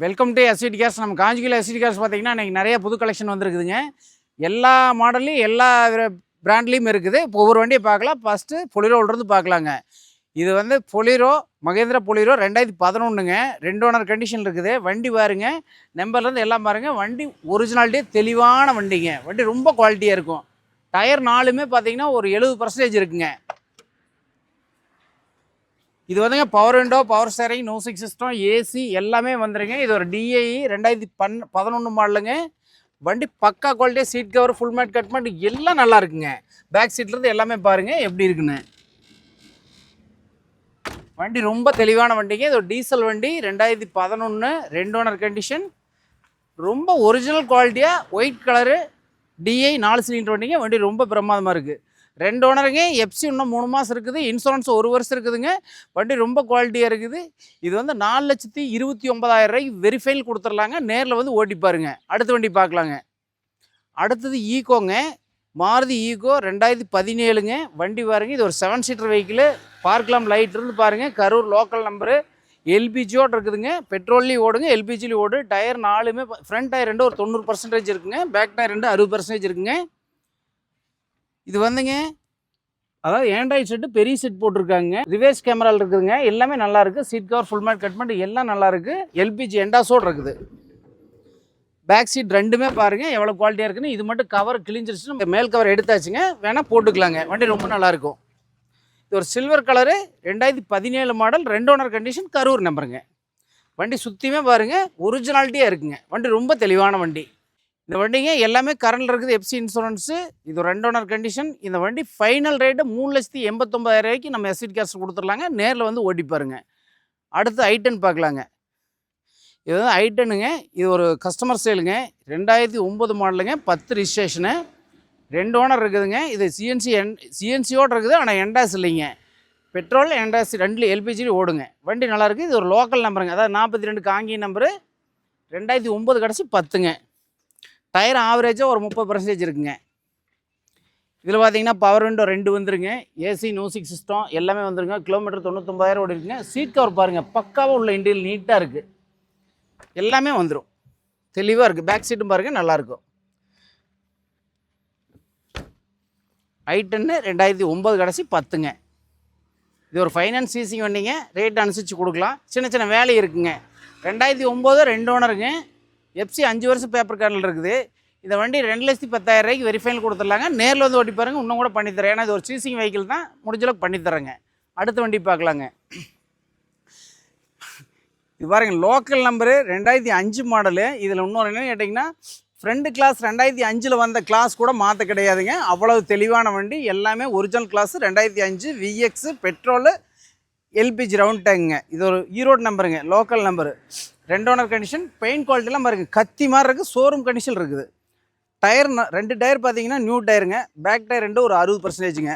Welcome to SVT CARES. நம்ம Kanchipuram SVT CARES பார்த்தீங்கன்னா இன்றைக்கி நிறைய புது கலெக்ஷன் வந்துருக்குதுங்க. எல்லா மாடல்லையும் எல்லா பிராண்ட்லேயும் இருக்குது. இப்போ ஒவ்வொரு வண்டியை பார்க்கலாம். ஃபஸ்ட்டு பொலிரோவிலேருந்து பார்க்கலாங்க. இது வந்து பொலிரோ, மகேந்திரா பொலிரோ 2011ங்க. 2 ஓனர் கண்டிஷன் இருக்குது. வண்டி பாருங்க, நம்பர்லேருந்து எல்லாம் பாருங்கள். வண்டி ஒரிஜினாலிட்டியே தெளிவான வண்டிங்க. வண்டி ரொம்ப குவாலிட்டியாக இருக்கும். டயர் 4மே பார்த்தீங்கன்னா ஒரு 70% இருக்குங்க. இது வந்துங்க power window, power steering, music system, AC எல்லாமே வந்துருங்க. இது ஒரு டிஐ 2011 மாடலுங்க. வண்டி பக்கா குவாலிட்டியாக, seat cover, full mat, cut mat எல்லாம் நல்லா இருக்குங்க. பேக் சீட்லேருந்து எல்லாமே பாருங்கள் எப்படி இருக்குன்னு. வண்டி ரொம்ப தெளிவான வண்டிங்க. இது ஒரு டீசல் வண்டி, 2011, 2 ஓனர் கண்டிஷன், ரொம்ப ஒரிஜினல் குவாலிட்டியாக, ஒயிட் கலரு, டிஐ 4 சிலிண்டர் வண்டிங்க. வண்டி ரொம்ப பிரமாதமாக இருக்குது. 2 ஓனருங்க. எஃப்சி இன்னும் 3 மாதம் இருக்குது. இன்சூரன்ஸ் 1 வருஷம் இருக்குதுங்க. வண்டி ரொம்ப குவாலிட்டியாக இருக்குது. இது வந்து 4,29,000 வெரிஃபைல் கொடுத்துர்லாங்க. நேரில் வந்து ஓட்டி பாருங்க. அடுத்த வண்டி பார்க்கலாங்க. அடுத்தது ஈகோங்க. மாருதி ஈகோ 2017ங்க. வண்டி பாருங்க. இது ஒரு 7 சீட்டர் வெஹிக்கிள். பார்க்கலாம், லைட் இருந்து பாருங்கள். Karur local number. எல்பிஜியோடு இருக்குதுங்க. பெட்ரோல்லையும் ஓடுங்க, எல்பிஜிலையும் ஓடு. டயர் 4மே ஃப்ரண்ட் டயர் 2 ஒரு 90% இருக்குங்க. பேக் டயர் 2 60% இருக்குங்க. இது வந்துங்க, அதாவது ஆண்ட்ராய்ட் செட்டு பெரிய செட் போட்டிருக்காங்க. ரிவர்ஸ் கேமராவில் இருக்குதுங்க. எல்லாமே நல்லா இருக்குது. Seat cover, full mat, cut mat எல்லாம் நல்லா இருக்குது. எல்பிஜி எண்டாஸோடு இருக்குது. பேக் சீட் 2மே பாருங்கள் எவ்வளோ குவாலிட்டியாக இருக்குன்னு. இது மட்டும் கவர் கிழிஞ்சிருச்சுன்னு மேல் கவர் எடுத்தாச்சுங்க. வேணால் போட்டுக்கலாங்க. வண்டி ரொம்ப நல்லாயிருக்கும். இது ஒரு silver colour, 2017 model, 2 owner condition, Karur நம்பருங்க. வண்டி சுற்றியுமே பாருங்கள் ஒரிஜினாலிட்டியாக இருக்குங்க. வண்டி ரொம்ப தெளிவான வண்டி. இந்த வண்டிங்க எல்லாமே கரண்டில் இருக்குது. FC insurance. இது 2 ஓனர் கண்டிஷன். இந்த வண்டி ஃபைனல் ரேட்டு 3,89,000 நம்ம எஸ்விடி கேர்ஸ் கொடுத்துடலாங்க. நேரில் வந்து ஓட்டி பாருங்க. அடுத்து ஐ10 பார்க்கலாங்க. இது வந்து ஐ10ங்க. இது ஒரு கஸ்டமர் சேலுங்க. 2009 மாடலுங்க. 10 ரிஜிஸ்ட்ரேஷனு. 2 ஓனர் இருக்குதுங்க. இது சிஎன்சியோடு இருக்குது. ஆனால் எண்டாஸ் இல்லைங்க. பெட்ரோல் எண்டாஸ் 2 எல்பிஜி ஓடுங்க. வண்டி நல்லாயிருக்கு. இது ஒரு லோக்கல் நம்பருங்க. அதாவது 42 காங்கி நம்பரு. 2009 கடைசி 10ங்க. டயர் ஆவரேஜாக ஒரு 30% இருக்குங்க. இதில் பார்த்தீங்கன்னா பவர் விண்டோ 2 வந்துருங்க. ஏசி, மியூசிக் சிஸ்டம் எல்லாமே வந்துருங்க. கிலோமீட்டர் 99,000 ஓடி இருக்குங்க. சீட் கவர் பாருங்கள் பக்காவாக உள்ள இன்டீரியல் நீட்டாக இருக்குது. எல்லாமே வந்துடும். தெளிவாக இருக்குது. பேக் சீட்டும் பாருங்கள் நல்லாயிருக்கும். ஐ10 2009 கடைசி 10ங்க. இது ஒரு ஃபைனான்ஸ் சீசிங் வண்டிங்க. ரேட் அனுசரித்து கொடுக்கலாம். சின்ன சின்ன வேலை இருக்குங்க. 2009 2 ஓனருங்க. எஃப்சி 5 வருஷம் பேப்பர் கார்டில் இருக்குது. இந்த வண்டி 2,10,000 வெரிஃபைல் கொடுத்துடலாங்க. நேரில் வந்து ஓட்டி பாருங்கள். இன்னும் கூட பண்ணித்தரேன். ஏன்னா இது ஒரு சீசிங் வெஹிக்கிள் தான். முடிஞ்சளவுக்கு பண்ணித்தரேங்க. அடுத்த வண்டி பார்க்கலாங்க. இது பாருங்கள் லோக்கல் நம்பரு, 2005 மாடலு. இதில் இன்னொரு என்னன்னு கேட்டிங்கன்னா, ஃப்ரெண்டு கிளாஸ் 2005 வந்த கிளாஸ் கூட மாற்ற கிடையாதுங்க. அவ்வளவு தெளிவான வண்டி. எல்லாமே original glass. 2005 VX, petrol, LPG round டேங்குங்க. இது ஒரு ஈரோடு நம்பருங்க. Local number. 2 owner condition. Paint குவாலிட்டிலாம் பாருங்கள் கத்தி மாதிரி இருக்குது. ஷோரூம் கண்டிஷன் இருக்குது. டயர் 2 டயர் பார்த்தீங்கன்னா நியூ டயருங்க. பேக் டயர் 2 ஒரு 60%ங்க.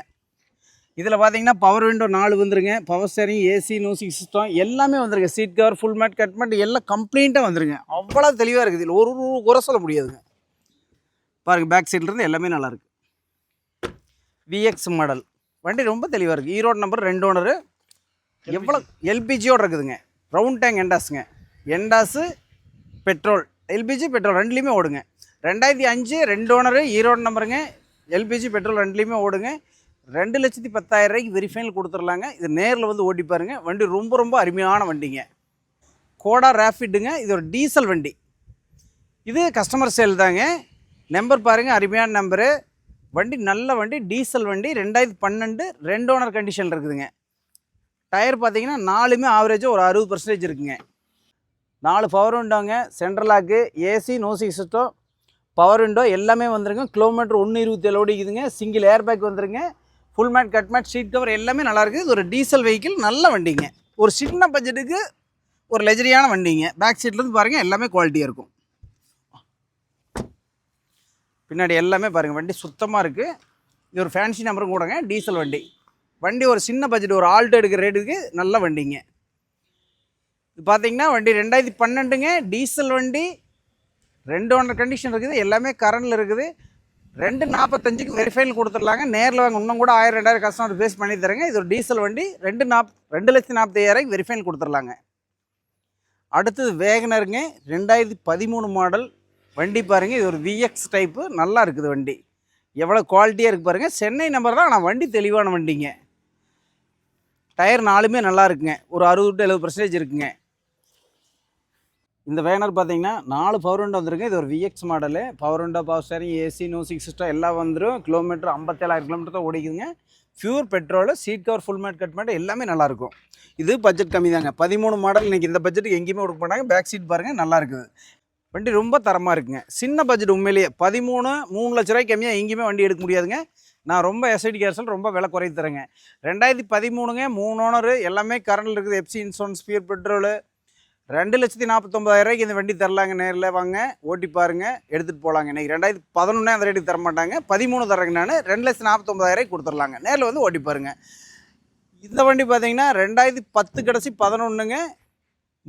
இதில் பார்த்தீங்கன்னா பவர் விண்டோ 4 வந்துருங்க. Power steering, AC, music system எல்லாமே வந்துருங்க. Seat cover, full mat, cut mat எல்லாம் கம்ப்ளீட்டாக வந்துருங்க. அவ்வளோ தெளிவாக இருக்குது. இதில் ஒரு குறை சொல்ல முடியாதுங்க. பாருங்கள் பேக் சைட்லேருந்து எல்லாமே நல்லாயிருக்கு. VX model. வண்டி ரொம்ப தெளிவாக இருக்குது. Erode number, 2 owner. எவ்வளோ எல்பிஜியோடு இருக்குதுங்க. ரவுண்ட் டேங்க் எண்டாஸுங்க. எண்டாஸு, பெட்ரோல், எல்பிஜி, பெட்ரோல் 2லேயுமே ஓடுங்க. 2005 2 ஓனரு, ஈரோடு நம்பருங்க. எல்பிஜி, பெட்ரோல் 2லேயுமே ஓடுங்க. 2,10,000 வெரிஃபைல் கொடுத்துடலாங்க. இது நேரில் வந்து ஓட்டி பாருங்கள். வண்டி ரொம்ப ரொம்ப அருமையான வண்டிங்க. கோடா ரேஃபிட்டுங்க. இது ஒரு டீசல் வண்டி. இது கஸ்டமர் சேல் தாங்க. நம்பர் பாருங்கள் அருமையான நம்பரு. வண்டி நல்ல வண்டி, டீசல் வண்டி. 2012 2 ஓனர் கண்டிஷனில் இருக்குதுங்க. டயர் பார்த்தீங்கன்னா 4மே ஆவரேஜாக ஒரு 60% இருக்குங்க. 4 பவர் விண்டோங்க. Central lock, AC, music system, power window எல்லாமே வந்துருங்க. கிலோமீட்டர் 127 ஓடிக்குதுங்க. சிங்கிள் ஏர் பேக் வந்துருங்க. Full mat, cut mat, seat cover எல்லாமே நல்லாயிருக்கு. இது ஒரு டீசல் வெஹிக்கிள். நல்ல வண்டிங்க. ஒரு சின்ன பட்ஜெட்டுக்கு ஒரு லெஜரியான வண்டிங்க. பேக் சீட்லேருந்து பாருங்கள் எல்லாமே குவாலிட்டியாக இருக்கும். பின்னாடி எல்லாமே பாருங்கள் வண்டி சுத்தமாக இருக்குது. இது ஒரு ஃபேன்சி நம்பரும் கூடங்க. டீசல் வண்டி. வண்டி ஒரு சின்ன பட்ஜெட், ஒரு ஆல்டோ எடுக்கிற ரேட்டுக்கு நல்ல வண்டிங்க. இது பார்த்தீங்கன்னா வண்டி 2012ங்க. டீசல் வண்டி. 2 ஓனர் கண்டிஷன் இருக்குது. எல்லாமே கரண்டில் இருக்குது. 2,45க்கு வெரிஃபைல் கொடுத்துடலாங்க. நேரில் வாங்க. இன்னும் கூட 1,000-2,000 கஸ்டமர் பேஸ் பண்ணி தரேங்க. இது ஒரு டீசல் வண்டி. 2,40,000 வெரிஃபைல் கொடுத்துடலாங்க. அடுத்தது வேகனருங்க, 2013 மாடல் வண்டி பாருங்கள். இது ஒரு விஎக்ஸ் டைப்பு, நல்லா இருக்குது வண்டி. எவ்வளோ குவாலிட்டியாக இருக்குது பாருங்கள். சென்னை நம்பர் தான், ஆனால் வண்டி தெளிவான வண்டிங்க. டயர் 4மே நல்லா இருக்குங்க. ஒரு 60 to 70% இருக்குங்க. இந்த வேகனர் பார்த்தீங்கன்னா 4 பவர் விண்டோ வந்துருங்க. இது ஒரு VX model. Power window, power steering, AC, music system எல்லாம் வந்துடும். கிலோமீட்டர் 57,000 கிலோமீட்டர் தான் ஓடிக்குதுங்க. Pure petrol, seat cover, full mat, cut mat எல்லாமே நல்லாயிருக்கும். இது பட்ஜெட் கம்மி தாங்க. 13 மாடல். இன்றைக்கி இந்த பட்ஜெட்டுக்கு எங்கேயுமே கொடுக்க மாட்டாங்க. பேக் சீட் பாருங்கள், நல்லா இருக்குது. வண்டி ரொம்ப தரமாக இருக்குங்க. சின்ன பட்ஜெட் உண்மையிலேயே 3 லட்ச ரூபாய்க்கு கம்மியாக எங்கேயுமே வண்டி எடுக்க முடியாதுங்க. நான் ரொம்ப எஸ்ஐடி கேர்ஸில் ரொம்ப விலை குறைத்து தரேங்க. 2013ங்க, 3 ஓனர், எல்லாமே கரண்டில் இருக்குது. FC insurance, pure petrol. 2,49,000 இந்த வண்டி தரலாங்க. நேரில் வாங்க, ஓட்டி பாருங்கள், எடுத்துகிட்டு போகலாங்க. இன்றைக்கி 2011 அந்த ரேட்டுக்கு தர மாட்டாங்க. 13 தரேங்க. நான் 2,49,000 கொடுத்துர்லாங்க. நேரில் வந்து ஓட்டி பாருங்கள். இந்த வண்டி பார்த்தீங்கன்னா 2010 கடைசி 11ங்க,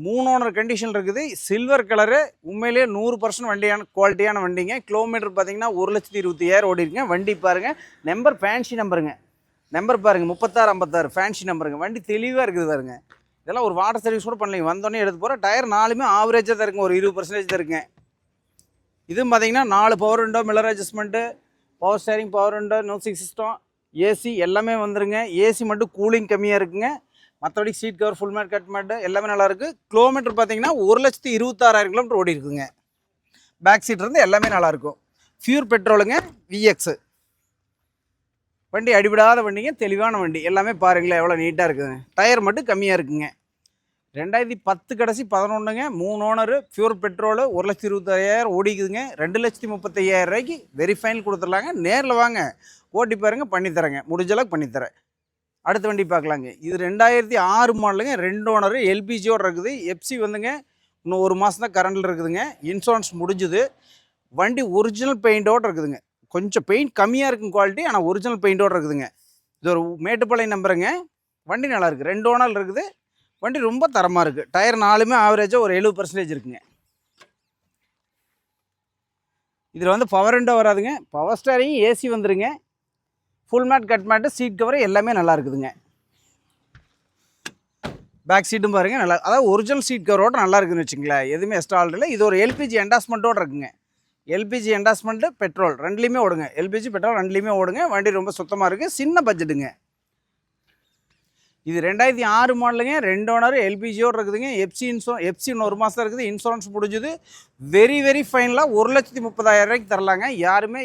3 ஓனர் கண்டிஷன் இருக்குது. சில்வர் கலரு, உண்மையிலேயே 100% வண்டியான குவாலிட்டியான வண்டிங்க. கிலோமீட்டர் பார்த்தீங்கன்னா 1,20,000 ஓடி இருக்குங்க. வண்டி பாருங்கள், நம்பர் ஃபேன்சி நம்பருங்க. நம்பர் பாருங்கள், 3656 ஃபேன்சி நம்பருங்க. வண்டி தெளிவாக இருக்குது பாருங்க. இதெல்லாம் ஒரு வாட்டர் சர்வீஸ் கூட பண்ணலைங்க. வந்தோடனே எடுத்து போகிறேன். டயர் 4மே ஆவரேஜாக தான் இருக்குங்க. ஒரு 20% தான் இருக்குங்க. இதுவும் பார்த்தீங்கன்னா 4 power window, mirror adjustment, power steering, power window, music system, AC எல்லாமே வந்துருங்க. ஏசி மட்டும் கூலிங் கம்மியாக இருக்குங்க. மற்றபடி seat cover, full mat, cut mat எல்லாமே நல்லாயிருக்கு. கிலோமீட்டர் பார்த்தீங்கன்னா 1,26,000 கிலோமீட்டர் ஓடி இருக்குங்க. பேக் சீட் இருந்து எல்லாமே நல்லாயிருக்கும். ஃபியூர் பெட்ரோலுங்க, விஎக்ஸு வண்டி. அடிபடாத வண்டிங்க, தெளிவான வண்டி. எல்லாமே பாருங்களேன் எவ்வளோ நீட்டாக இருக்குதுங்க. டயர் மட்டும் கம்மியாக இருக்குங்க. 2010 கடைசி 11ங்க, 3 ஓனரு, ஃபியூர் பெட்ரோலு, 1,26,000 ஓடிக்குதுங்க. 2,35,000 வெரி ஃபைனல் கொடுத்துடலாங்க. நேரில் வாங்க, ஓட்டி பாருங்க, பண்ணித்தரேங்க. முடிஞ்ச அளவுக்கு பண்ணித்தரேன். அடுத்த வண்டி பார்க்கலாங்க. இது 2006 மாடலுங்க, 2 ஓனரு, எல்பிஜியோடு இருக்குது. எஃப்சி வந்துங்க இன்னும் 1 மாதம் தான் கரண்டில் இருக்குதுங்க. இன்சூரன்ஸ் முடிஞ்சுது. வண்டி ஒரிஜினல் பெயிண்டோடு இருக்குதுங்க. கொஞ்சம் பெயிண்ட் கம்மியாக இருக்கும் குவாலிட்டி, ஆனால் ஒரிஜினல் பெயிண்டோடு இருக்குதுங்க. இது ஒரு மேட்டுப்பாளையம் நம்பருங்க. வண்டி நல்லாயிருக்கு. 2 ஓனர் இருக்குது. வண்டி ரொம்ப தரமாக இருக்குது. டயர் 4மே ஆவரேஜாக ஒரு 70% இருக்குங்க. இதில் வந்து பவர் விண்டோ வராதுங்க. பவர் ஸ்டேரிங், ஏசி வந்துருங்க. Full mat, cut mat, seat cover எல்லாமே நல்லா இருக்குதுங்க. பேக் சீட்டும் பாருங்கள், நல்லா, அதாவது ஒரிஜினல் சீட் கவரோடு நல்லா இருக்குதுன்னு வச்சுங்களேன். எதுவுமே எக்ஸ்ட்ரா ஆல்ரெடி. இது ஒரு எல்பிஜி என்டாஸ்மெண்ட்டோடு இருக்குங்க. எல்பிஜி என்டாஸ்மெண்ட்டு, பெட்ரோல் ரெண்டுலேயுமே ஓடுங்க. எல்பிஜி, பெட்ரோல் ரெண்டுலேயுமே ஓடுங்க. வண்டி ரொம்ப சுத்தமாக இருக்குது. சின்ன பட்ஜெட்டுங்க. இது 2006 மாடலுங்க, 2 ஓனர், எல்பிஜியோடு இருக்குதுங்க. எஃப்சி இன்னும் 1 மாதம் இருக்குது. இன்சூரன்ஸ் முடிஞ்சுது. வெரி ஃபைனலாக 1,30,000 தரலாங்க. யாருமே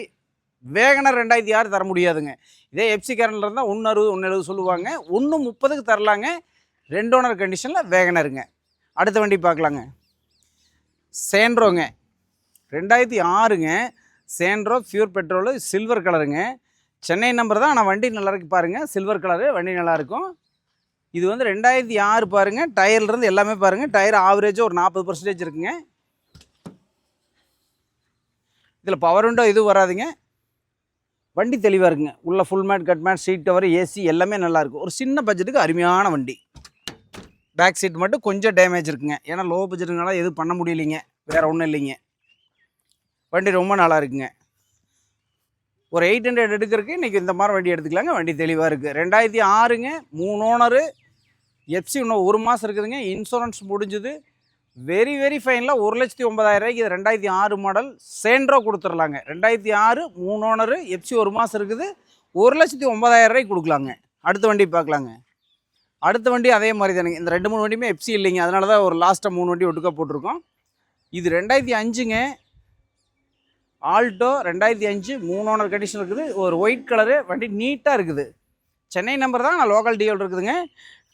வேகனர் 2006 தர முடியாதுங்க. இதே எஃப்சி கேரண்டில் இருந்தால் 1,60,000 1,70,000 சொல்லுவாங்க. 1,30,000 தரலாங்க. 2 ஓனர் கண்டிஷனில் வேகனருங்க. அடுத்த வண்டி பார்க்கலாங்க. சேண்ட்ரோங்க, 2006ங்க, சேண்ட்ரோ, ஃபியூர் பெட்ரோலு, சில்வர் கலருங்க. சென்னை நம்பர் தான், ஆனால் வண்டி நல்லா இருக்கு பாருங்கள். சில்வர் கலரு, வண்டி நல்லாயிருக்கும். இது வந்து 2006 பாருங்கள். டயர்லேருந்து எல்லாமே பாருங்கள். டயர் ஆவரேஜாக ஒரு 40% இருக்குங்க. இதில் பவர் விண்டோ இது வராதுங்க. வண்டி தெளிவாக இருக்குங்க. உள்ள full mat, cut mat, seat cover, AC எல்லாமே நல்லாயிருக்கும். ஒரு சின்ன பட்ஜெட்டுக்கு அருமையான வண்டி. பேக் சீட் மட்டும் கொஞ்சம் டேமேஜ் இருக்குங்க. ஏன்னா லோ பட்ஜெட்டுனால எதுவும் பண்ண முடியலைங்க. வேறு ஒன்றும் இல்லைங்க. வண்டி ரொம்ப நல்லா இருக்குங்க. ஒரு 800 எடுக்கிறதுக்கு இன்றைக்கி இந்த மாதிரி வண்டி எடுத்துக்கலாங்க. வண்டி தெளிவாக இருக்குது. 2006ங்க, 3 ஓனரு, எஃப்சி இன்னும் 1 மாதம் இருக்குதுங்க. இன்சூரன்ஸ் முடிஞ்சுது. வெரி ஃபைனலாக 1,09,000 இது 2006 மாடல் சேண்ட்ரோ கொடுத்துடலாங்க. 2006, 3 ஓனரு, எஃப்சி 1 மாதம் இருக்குது. 1,09,000 கொடுக்கலாங்க. அடுத்த வண்டி பார்க்கலாங்க. அடுத்த வண்டி அதே மாதிரி தானுங்க. இந்த 2-3 வண்டியுமே எஃப்சி இல்லைங்க. அதனால தான் ஒரு லாஸ்ட்டாக 3 வண்டி ஒட்டுக்கா போட்டிருக்கோம். இது 2005ங்க, ஆல்டோ 2005, 3 ஓனர் கண்டிஷன் இருக்குது. ஒரு ஒயிட் கலரு, வண்டி நீட்டாக இருக்குது. சென்னை நம்பர் தான், நான் லோக்கல் டிஎல் இருக்குதுங்க.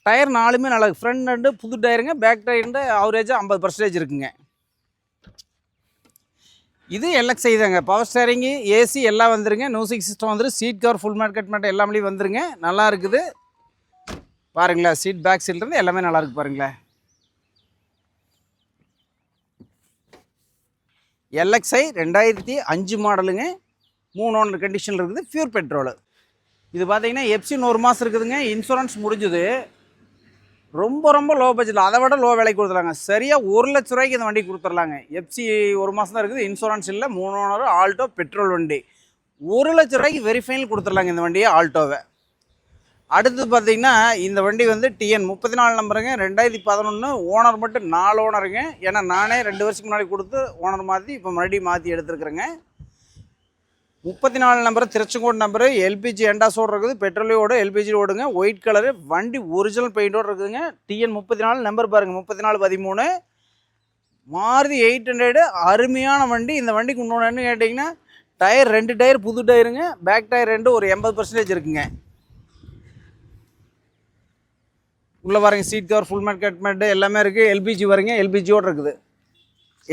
டயர் 4மே நல்லா இருக்குது. ஃப்ரண்ட் ரெண்டு புது டயருங்க. பேக் டயர்ண்டு ஆவரேஜாக 50% இருக்குங்க. இது எல்எக்ஸ்ஐ தாங்க. பவர் ஸ்டேரிங்கு, ஏசி எல்லாம் வந்துருங்க. மியூசிக் சிஸ்டம் வந்துடும். Seat cover, full mat, cut mat எல்லாமே வந்துருங்க. நல்லா இருக்குது பாருங்களேன். சீட் பேக் சீட்லேருந்து எல்லாமே நல்லா இருக்குது பாருங்களேன். எல்எக்ஸ்ஐ 2005 மாடலுங்க, 3 ஓனர் கண்டிஷனில் இருக்குது. Pure petrol. இது பார்த்தீங்கன்னா எஃப்சி 1 மாதம் இருக்குதுங்க. இன்சூரன்ஸ் முடிஞ்சுது. ரொம்ப லோ பட்ஜெட்டில், அதை விட லோ விலைக்கு கொடுத்துருலாங்க. சரியாக 1,00,000 இந்த வண்டி கொடுத்துர்லாங்க. எஃப்சி 1 மாதம் தான் இருக்குது. இன்சூரன்ஸ் இல்லை. 3 ஓனர், ஆல்டோ, பெட்ரோல் வண்டி. 1,00,000 வெரி ஃபைனல் கொடுத்துர்லாங்க இந்த வண்டியை, ஆல்டோவை. அடுத்து பார்த்தீங்கன்னா இந்த வண்டி வந்து டிஎன் 34 நம்பருங்க, 2011. ஓனர் மட்டும் 4 ஓனருங்க. ஏன்னா நானே 2 வருஷத்துக்கு முன்னாடி கொடுத்து ஓனர் மாற்றி இப்போ மறுபடியும் மாற்றி எடுத்துருக்குறேங்க. 34 நம்பரு, திருச்செங்கோடு நம்பரு, எல்பிஜி எண்டாஸோடு இருக்குது, பெட்ரோலியோடு எல்பிஜி ஓடுங்க, ஒயிட் கலரு, வண்டி ஒரிஜினல் பெயிண்டோடு இருக்குதுங்க. டிஎன் 34 நம்பர் பாருங்கள், 3413. மாருதி 800 அருமையான வண்டி. இந்த வண்டிக்கு இன்னொன்று கேட்டிங்கன்னா டயர் 2 டயர் புது டயருங்க, பேக் டயர் 2 ஒரு 80% இருக்குங்க. உள்ளே பாருங்கள், seat cover, full mat, cut mat எல்லாமே இருக்குது. எல்பிஜி வருங்க, எல்பிஜியோடு இருக்குது,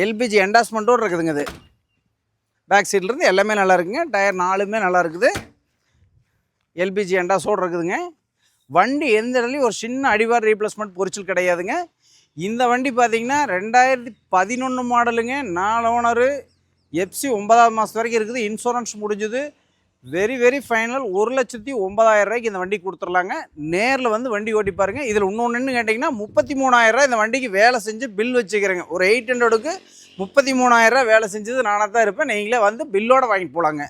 எல்பிஜி எண்டாஸ்மெண்ட்டோடு இருக்குதுங்க. இது பேக் சீட்லேருந்து எல்லாமே நல்லா இருக்குங்க. டயர் 4மே நல்லா இருக்குது, எல்பிஜி எண்டாஸோடு இருக்குதுங்க. வண்டி எந்த இடத்துலையும் ஒரு சின்ன அடிவார் ரீப்ளேஸ்மெண்ட் பொரிச்சல் கிடையாதுங்க. இந்த வண்டி பார்த்திங்கன்னா 2011 மாடலுங்க, 4 ஓனரு, எஃப்சி 9ஆவது மாதம் வரைக்கும் இருக்குது, இன்சூரன்ஸ் முடிஞ்சுது. வெரி ஃபைனல் 1,09,000 இந்த வண்டி கொடுத்துர்லாங்க. நேரில் வந்து வண்டி ஓட்டி பாருங்கள். இதில் இன்னொன்று கேட்டிங்கன்னா 33,000 இந்த வண்டிக்கு வேலை செஞ்சு பில் வச்சுக்கிறேங்க. ஒரு 800க்கு 33,000 வேலை செஞ்சது நானாக தான் இருப்பேன். நீங்களே வந்து பில்லோடு வாங்கிட்டு போகலாங்க.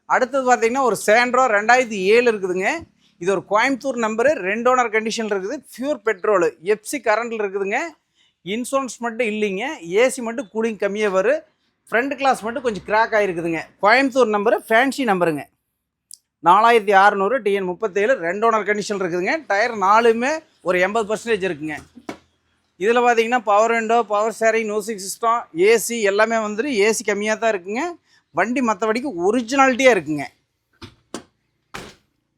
அடுத்தது பார்த்திங்கன்னா ஒரு சேண்ட்ரோ 2007 இருக்குதுங்க. இது ஒரு கோயம்புத்தூர் நம்பரு, 2 ஓனர் கண்டிஷனில் இருக்குது, பியூர் பெட்ரோலு, எஃப்சி கரண்டில் இருக்குதுங்க. இன்சூரன்ஸ் மட்டும் இல்லைங்க, ஏசி மட்டும் கூலிங் கம்மியாக வரும். ஃப்ரண்ட் கிளாஸ் மட்டும் கொஞ்சம் கிராக் ஆகிருக்குதுங்க. கோயம்புத்தூர் நம்பரு, ஃபேன்சி நம்பருங்க. 4600 டிஎன் 37, 2 ஓனர் கண்டிஷன் இருக்குதுங்க. டயர் 4மே ஒரு 80% இருக்குங்க. இதில் பார்த்தீங்கன்னா power window, power steering, music system, AC எல்லாமே வந்துட்டு ஏசி கம்மியாக தான் இருக்குங்க. வண்டி மற்றபடிக்கு ஒரிஜினாலிட்டியாக இருக்குங்க.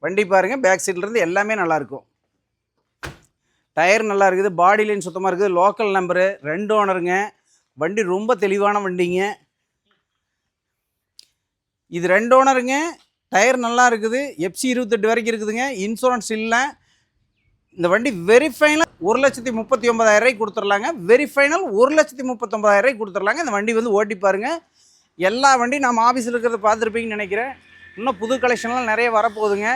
வண்டி பாருங்கள், பேக் சீட்லேருந்து எல்லாமே நல்லாயிருக்கும். டயர் நல்லா இருக்குது, பாடி லைன் சுத்தமாக இருக்குது, லோக்கல் நம்பரு, 2 ஓனருங்க. வண்டி ரொம்ப தெளிவான வண்டிங்க. இது 2 ஓனருங்க, டயர் நல்லா இருக்குது, எஃப்சி 28 வரைக்கும் இருக்குதுங்க, இன்சூரன்ஸ் இல்லை. இந்த வண்டி வெரி ஃபைனல் 1,39,000 கொடுத்துர்லாங்க. வெரி ஃபைனல் 1,39,000 கொடுத்துர்லாங்க. இந்த வண்டி வந்து ஓட்டி பாருங்கள். எல்லா வண்டியும் நம்ம ஆஃபீஸில் இருக்கிறத பார்த்துருப்பீங்கன்னு நினைக்கிறேன். இன்னும் புது கலெக்ஷன்லாம் நிறைய வரப்போகுதுங்க.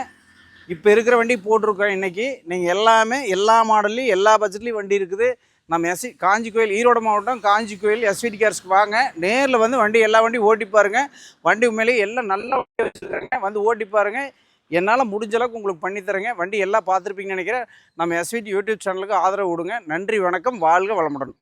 இப்போ இருக்கிற வண்டி போட்டிருக்கோம் இன்றைக்கி. நீங்கள் எல்லாமே எல்லா மாடல்லையும் எல்லா பட்ஜெட்லேயும் வண்டி இருக்குது. நம்ம காஞ்சி கோயில், ஈரோடு மாவட்டம் காஞ்சி கோயில் எஸ்விடி கார்ஸ்க்கு வாங்க. நேரில் வந்து வண்டி எல்லா வண்டியும் ஓட்டி பாருங்கள். வண்டி உண்மையிலேயே எல்லாம் நல்ல வண்டி வச்சுருக்காங்க, வந்து ஓட்டி பாருங்கள். என்னால் முடிஞ்ச அளவுக்கு உங்களுக்கு பண்ணித்தரேங்க. வண்டி எல்லாம் பார்த்துருப்பீங்கன்னு நினைக்கிறேன். நம்ம எஸ்விடி யூடியூப் சேனலுக்கு ஆதரவு கொடுங்க. நன்றி, வணக்கம், வாழ்க வளமுடன்.